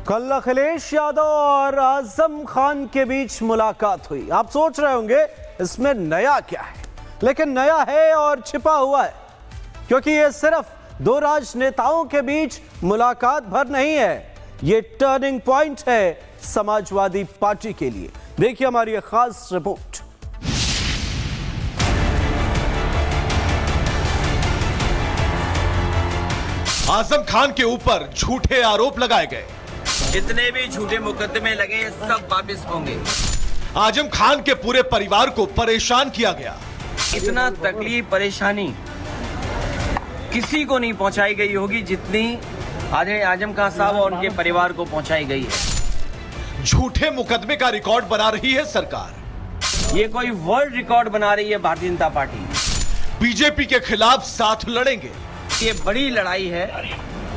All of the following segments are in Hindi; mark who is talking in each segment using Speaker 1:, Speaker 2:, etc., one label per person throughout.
Speaker 1: कल अखिलेश यादव और आजम खान के बीच मुलाकात हुई। आप सोच रहे होंगे इसमें नया क्या है, लेकिन नया है और छिपा हुआ है, क्योंकि ये सिर्फ दो राजनेताओं के बीच मुलाकात भर नहीं है, ये टर्निंग पॉइंट है समाजवादी पार्टी के लिए। देखिए हमारी ये खास रिपोर्ट।
Speaker 2: आजम खान के ऊपर झूठे आरोप लगाए गए।
Speaker 3: जितने भी झूठे मुकदमे लगे सब वापस होंगे।
Speaker 2: आजम खान के पूरे परिवार को परेशान किया गया।
Speaker 3: इतना तकलीफ परेशानी किसी को नहीं पहुंचाई गई होगी जितनी आजम खान साहब और उनके परिवार को पहुंचाई गई है।
Speaker 2: झूठे मुकदमे का रिकॉर्ड बना रही है सरकार।
Speaker 3: ये कोई वर्ल्ड रिकॉर्ड बना रही है भारतीय जनता पार्टी।
Speaker 2: बीजेपी के खिलाफ साथ लड़ेंगे।
Speaker 3: ये बड़ी लड़ाई है,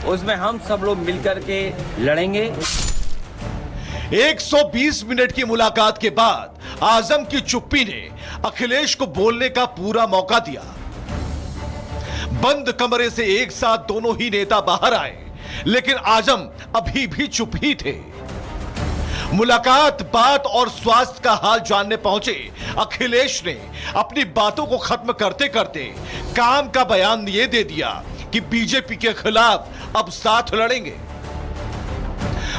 Speaker 3: उसमें हम सब लोग मिलकर के लड़ेंगे।
Speaker 2: 120 मिनट की मुलाकात के बाद आजम की चुप्पी ने अखिलेश को बोलने का पूरा मौका दिया। बंद कमरे से एक साथ दोनों ही नेता बाहर आए, लेकिन आजम अभी भी चुप ही थे। मुलाकात, बात और स्वास्थ्य का हाल जानने पहुंचे अखिलेश ने अपनी बातों को खत्म करते करते काम का बयान ये दे दिया कि बीजेपी के खिलाफ अब साथ लड़ेंगे।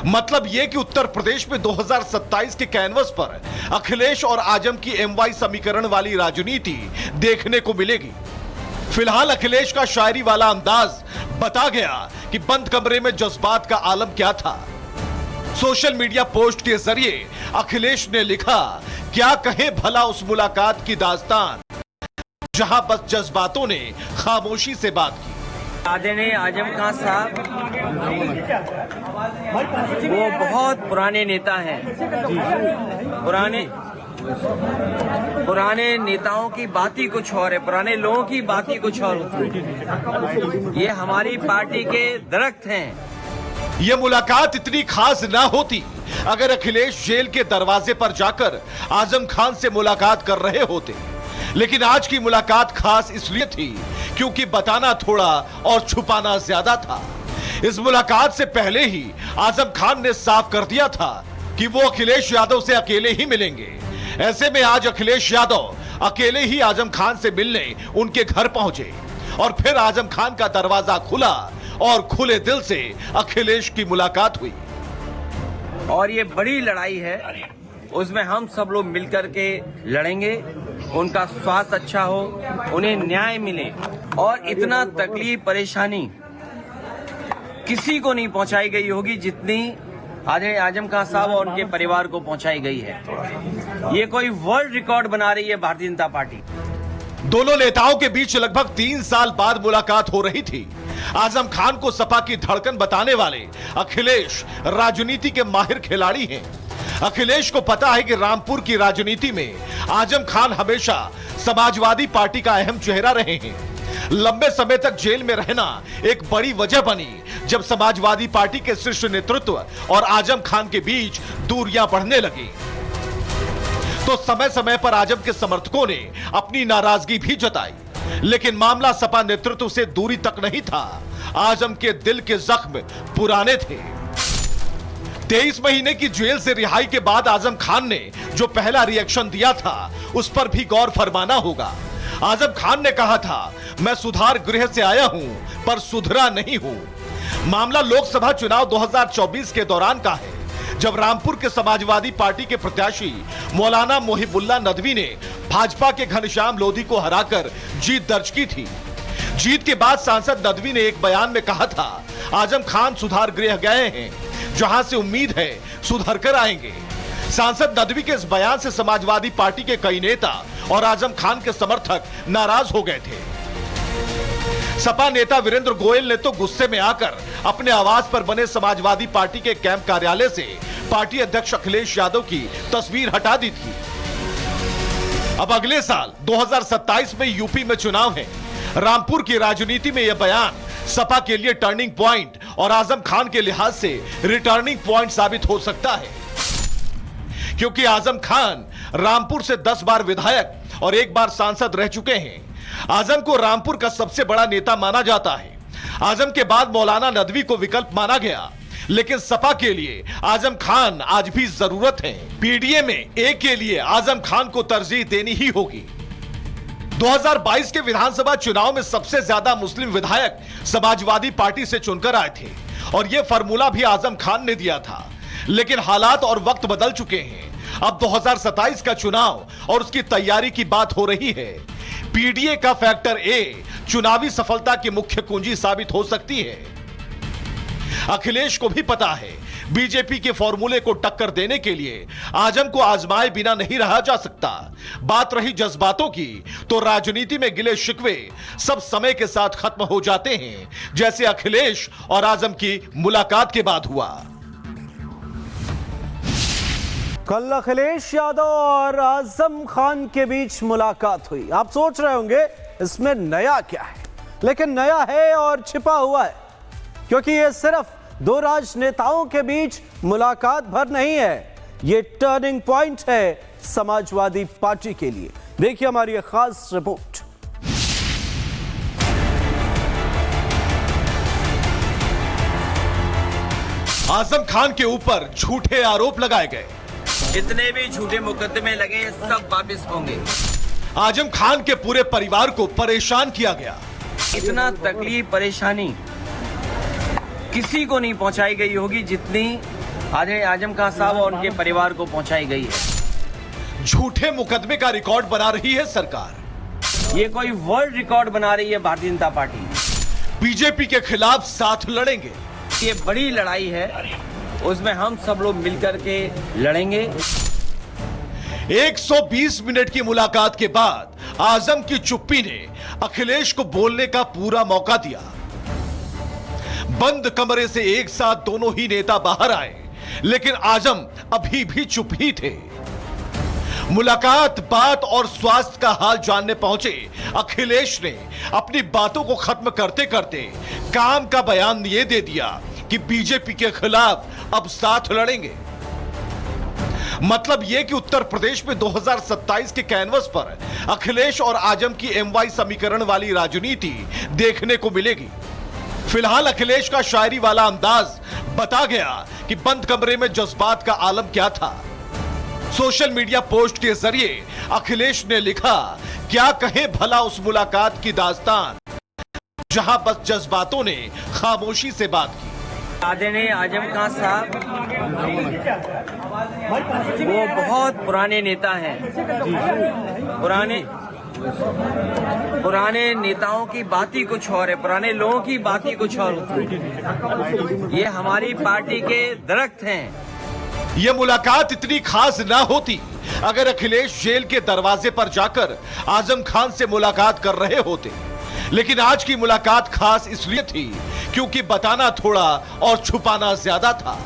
Speaker 2: मतलब यह कि उत्तर प्रदेश में 2027 के कैनवस पर अखिलेश और आजम की एमवाई समीकरण वाली राजनीति देखने को मिलेगी। फिलहाल अखिलेश का शायरी वाला अंदाज बता गया कि बंद कमरे में जज्बात का आलम क्या था। सोशल मीडिया पोस्ट के जरिए अखिलेश ने लिखा, क्या कहे भला उस मुलाकात की दास्तान जहां बस जज्बातों ने खामोशी से बात की।
Speaker 3: आदरणीय आजम खान साहब वो बहुत पुराने नेता हैं। पुराने नेताओं की बात ही कुछ और है, पुराने लोगों की बात ही कुछ और होती है। ये हमारी पार्टी के दरख्त हैं।
Speaker 2: यह मुलाकात इतनी खास ना होती अगर अखिलेश जेल के दरवाजे पर जाकर आजम खान से मुलाकात कर रहे होते, लेकिन आज की मुलाकात खास इसलिए थी क्योंकि बताना थोड़ा और छुपाना ज्यादा था। इस मुलाकात से पहले ही आजम खान ने साफ कर दिया था कि वो अखिलेश यादव से अकेले ही मिलेंगे। ऐसे में आज अखिलेश यादव अकेले ही आजम खान से मिलने उनके घर पहुंचे और फिर आजम खान का दरवाजा खुला और खुले दिल से अखिलेश की मुलाकात हुई।
Speaker 3: और ये बड़ी लड़ाई है, उसमें हम सब लोग मिलकर के लड़ेंगे। उनका स्वास्थ्य अच्छा हो, उन्हें न्याय मिले, और इतना तकलीफ परेशानी किसी को नहीं पहुंचाई गई होगी जितनी आजम खान साहब और उनके परिवार को पहुंचाई गई है। ये कोई वर्ल्ड रिकॉर्ड बना रही है भारतीय जनता पार्टी।
Speaker 2: दोनों नेताओं के बीच लगभग 3 साल बाद मुलाकात हो रही थी। आजम खान को सपा की धड़कन बताने वाले अखिलेश राजनीति के माहिर खिलाड़ी हैं। अखिलेश को पता है कि रामपुर की राजनीति में आजम खान हमेशा समाजवादी पार्टी का अहम चेहरा रहे हैं। लंबे समय तक जेल में रहना एक बड़ी वजह बनी जब समाजवादी पार्टी के शीर्ष नेतृत्व और आजम खान के बीच दूरियां बढ़ने लगी। तो समय समय पर आजम के समर्थकों ने अपनी नाराजगी भी जताई, लेकिन मामला सपा नेतृत्व से दूरी तक नहीं था। आजम के दिल के जख्म पुराने थे। 23 महीने की जेल से रिहाई के बाद आजम खान ने जो पहला रिएक्शन दिया था उस पर भी गौर फरमाना होगा। आजम खान ने कहा था, मैं सुधार गृह से आया हूं पर सुधरा नहीं हूं। मामला लोकसभा चुनाव 2024 के दौरान का है, जब रामपुर के समाजवादी पार्टी के प्रत्याशी मौलाना मोहिबुल्लाह नदवी ने भाजपा के घनश्याम लोधी को हराकर जीत दर्ज की थी। जीत के बाद सांसद नदवी ने एक बयान में कहा था, आजम खान सुधार गृह गए हैं, जहां से उम्मीद है सुधर कर आएंगे। सांसद नदवी के इस बयान से समाजवादी पार्टी के कई नेता और आजम खान के समर्थक नाराज हो गए थे। सपा नेता वीरेंद्र गोयल ने तो गुस्से में आकर अपने आवास पर बने समाजवादी पार्टी के कैंप कार्यालय से पार्टी अध्यक्ष अखिलेश यादव की तस्वीर हटा दी थी। अब अगले साल 2027 में यूपी में चुनाव है। रामपुर की राजनीति में यह बयान सपा के लिए टर्निंग पॉइंट और आजम खान के लिहाज से रिटर्निंग पॉइंट साबित हो सकता है, क्योंकि आजम खान रामपुर से 10 बार विधायक और 1 बार सांसद रह चुके हैं। आजम को रामपुर का सबसे बड़ा नेता माना जाता है। आजम के बाद मौलाना नदवी को विकल्प माना गया। लेकिन सपा के लिए आजम खान आज भी जरूरत है। पीडीए में ए के लिए आजम खान को तरजीह देनी ही होगी। 2022 के विधानसभा चुनाव में सबसे ज्यादा मुस्लिम विधायक समाजवादी पार्टी से चुनकर आए थे और यह फार्मूला भी आजम खान ने दिया था। लेकिन हालात और वक्त बदल चुके हैं। अब 2027 का चुनाव और उसकी तैयारी की बात हो रही है। पीडीए का फैक्टर ए चुनावी सफलता की मुख्य कुंजी साबित हो सकती है। अखिलेश को भी पता है बीजेपी के फॉर्मूले को टक्कर देने के लिए आजम को आजमाए बिना नहीं रहा जा सकता। बात रही जज्बातों की, तो राजनीति में गिले शिकवे सब समय के साथ खत्म हो जाते हैं, जैसे अखिलेश और आजम की मुलाकात के बाद हुआ।
Speaker 1: कल अखिलेश यादव और आजम खान के बीच मुलाकात हुई। आप सोच रहे होंगे इसमें नया क्या है, लेकिन नया है और छिपा हुआ है, क्योंकि यह सिर्फ दो राजनेताओं के बीच मुलाकात भर नहीं है, यह टर्निंग पॉइंट है समाजवादी पार्टी के लिए। देखिए हमारी एक खास रिपोर्ट।
Speaker 2: आजम खान के ऊपर झूठे आरोप लगाए गए।
Speaker 3: जितने भी झूठे मुकदमे लगे सब वापस होंगे।
Speaker 2: आजम खान के पूरे परिवार को परेशान किया गया।
Speaker 3: इतना तकलीफ परेशानी किसी को नहीं पहुंचाई गई होगी जितनी आज आजम खान साहब और उनके परिवार को पहुंचाई गई है।
Speaker 2: झूठे मुकदमे का रिकॉर्ड बना रही है सरकार।
Speaker 3: ये कोई वर्ल्ड रिकॉर्ड बना रही है भारतीय जनता पार्टी।
Speaker 2: बीजेपी के खिलाफ साथ लड़ेंगे।
Speaker 3: ये बड़ी लड़ाई है, उसमें हम सब लोग मिलकर के लड़ेंगे।
Speaker 2: 120 मिनट की मुलाकात के बाद आजम की चुप्पी ने अखिलेश को बोलने का पूरा मौका दिया। बंद कमरे से एक साथ दोनों ही नेता बाहर आए, लेकिन आजम अभी भी चुप ही थे। मुलाकात, बात और स्वास्थ्य का हाल जानने पहुंचे अखिलेश ने अपनी बातों को खत्म करते करते काम का बयान ये दे दिया कि बीजेपी के खिलाफ अब साथ लड़ेंगे। मतलब यह कि उत्तर प्रदेश में 2027 के कैनवस पर अखिलेश और आजम की एमवाई समीकरण वाली राजनीति देखने को मिलेगी। फिलहाल अखिलेश का शायरी वाला अंदाज बता गया कि बंद कमरे में जज्बात का आलम क्या था। सोशल मीडिया पोस्ट के जरिए अखिलेश ने लिखा, क्या कहे भला उस मुलाकात की दास्तान जहां बस जज्बातों ने खामोशी से बात की।
Speaker 3: आदरणीय आजम खान साहब वो बहुत पुराने नेता हैं। पुराने नेताओं की बात ही कुछ और है, पुराने लोगों की बात ही कुछ और होती है। ये हमारी पार्टी के दरख्त हैं।
Speaker 2: यह मुलाकात इतनी खास ना होती अगर अखिलेश जेल के दरवाजे पर जाकर आजम खान से मुलाकात कर रहे होते। लेकिन आज की मुलाकात खास इसलिए थी क्योंकि बताना थोड़ा और छुपाना ज्यादा था।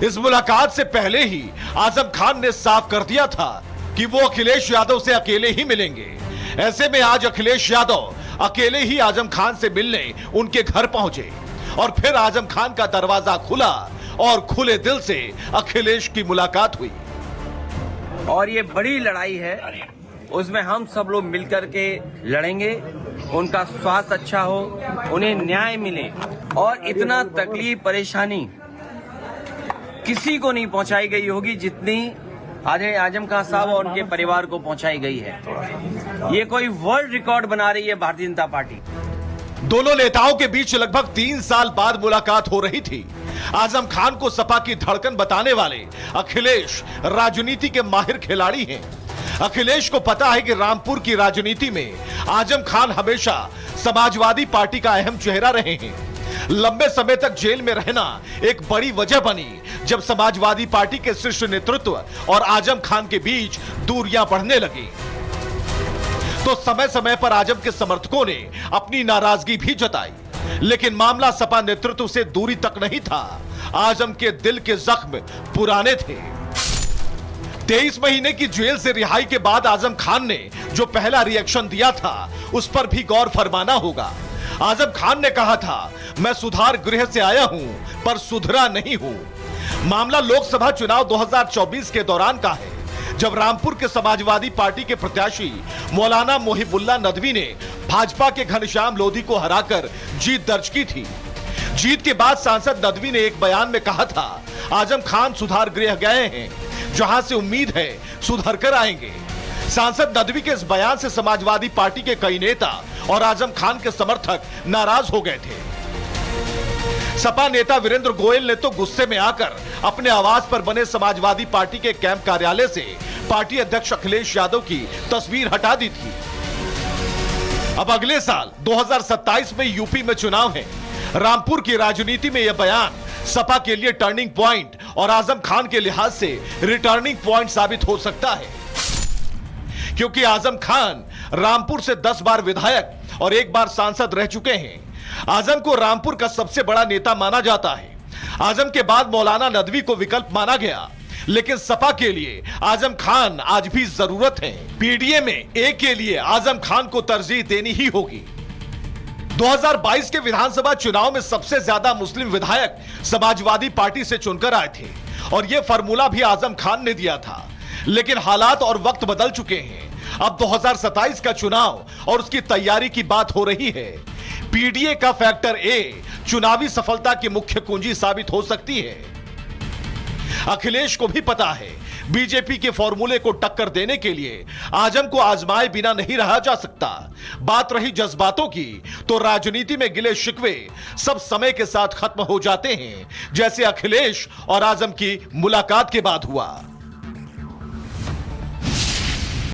Speaker 2: इस मुलाकात से पहले ही आजम खान ने साफ कर दिया था कि वो अखिलेश यादव से अकेले ही मिलेंगे। ऐसे में आज अखिलेश यादव अकेले ही आजम खान से मिलने उनके घर पहुंचे और फिर आजम खान का दरवाजा खुला और खुले दिल से अखिलेश की मुलाकात हुई।
Speaker 3: और ये बड़ी लड़ाई है, उसमें हम सब लोग मिलकर के लड़ेंगे। उनका स्वास्थ्य अच्छा हो, उन्हें न्याय मिले और इतना तकलीफ परेशानी किसी को नहीं पहुंचाई गई होगी जितनी आज आजम खान साहब और उनके परिवार को पहुंचाई गई है। ये कोई वर्ल्ड रिकॉर्ड बना रही है भारतीय जनता पार्टी।
Speaker 2: दोनों नेताओं के बीच लगभग 3 साल बाद मुलाकात हो रही थी। आजम खान को सपा की धड़कन बताने वाले अखिलेश राजनीति के माहिर खिलाड़ी हैं। अखिलेश को पता है कि रामपुर की राजनीति में आजम खान हमेशा समाजवादी पार्टी का अहम चेहरा रहे हैं। लंबे समय तक जेल में रहना एक बड़ी वजह बनी जब समाजवादी पार्टी के शीर्ष नेतृत्व और आजम खान के बीच दूरियां बढ़ने लगी। तो समय समय पर आजम के समर्थकों ने अपनी नाराजगी भी जताई, लेकिन मामला सपा नेतृत्व से दूरी तक नहीं था। आजम के दिल के जख्म पुराने थे। 23 महीने की जेल से रिहाई के बाद आजम खान ने जो पहला रिएक्शन दिया था उस पर भी गौर फरमाना होगा। आजम खान ने कहा था, मैं सुधार गृह से आया हूं पर सुधरा नहीं हूं। मामला लोकसभा चुनाव 2024 के दौरान का है, जब रामपुर के समाजवादी पार्टी के प्रत्याशी मौलाना मोहिबुल्लाह नदवी ने भाजपा के घनश्याम लोधी को हराकर जीत दर्ज की थी। जीत के बाद सांसद नदवी ने एक बयान में कहा था, आजम खान सुधार गृह गए हैं, जहां से उम्मीद है सुधर कर आएंगे। सांसद नदवी के इस बयान से समाजवादी पार्टी के कई नेता और आजम खान के समर्थक नाराज हो गए थे। सपा नेता वीरेंद्र गोयल ने तो गुस्से में आकर अपने आवास पर बने समाजवादी पार्टी के कैंप कार्यालय से पार्टी अध्यक्ष अखिलेश यादव की तस्वीर हटा दी थी। अब अगले साल 2027 में यूपी में चुनाव है। रामपुर की राजनीति में यह बयान सपा के लिए टर्निंग पॉइंट और आजम खान के लिहाज से रिटर्निंग पॉइंट साबित हो सकता है, क्योंकि आजम खान रामपुर से 10 बार विधायक और 1 बार सांसद रह चुके हैं। आजम को रामपुर का सबसे बड़ा नेता माना जाता है। आजम के बाद मौलाना नदवी को विकल्प माना गया, लेकिन सपा के लिए आजम खान आज भी जरूरत है। पीडीए में ए के लिए आजम खान को तरजीह देनी ही होगी। 2022 के विधानसभा चुनाव में सबसे ज्यादा मुस्लिम विधायक समाजवादी पार्टी से चुनकर आए थे और यह फार्मूला भी आजम खान ने दिया था, लेकिन हालात और वक्त बदल चुके हैं। अब 2027 का चुनाव और उसकी तैयारी की बात हो रही है। पीडीए का फैक्टर ए चुनावी सफलता की मुख्य कुंजी साबित हो सकती है। अखिलेश को भी पता है, बीजेपी के फॉर्मूले को टक्कर देने के लिए आजम को आजमाए बिना नहीं रहा जा सकता। बात रही जज्बातों की, तो राजनीति में गिले शिकवे सब समय के साथ खत्म हो जाते हैं, जैसे अखिलेश और आजम की मुलाकात के बाद हुआ।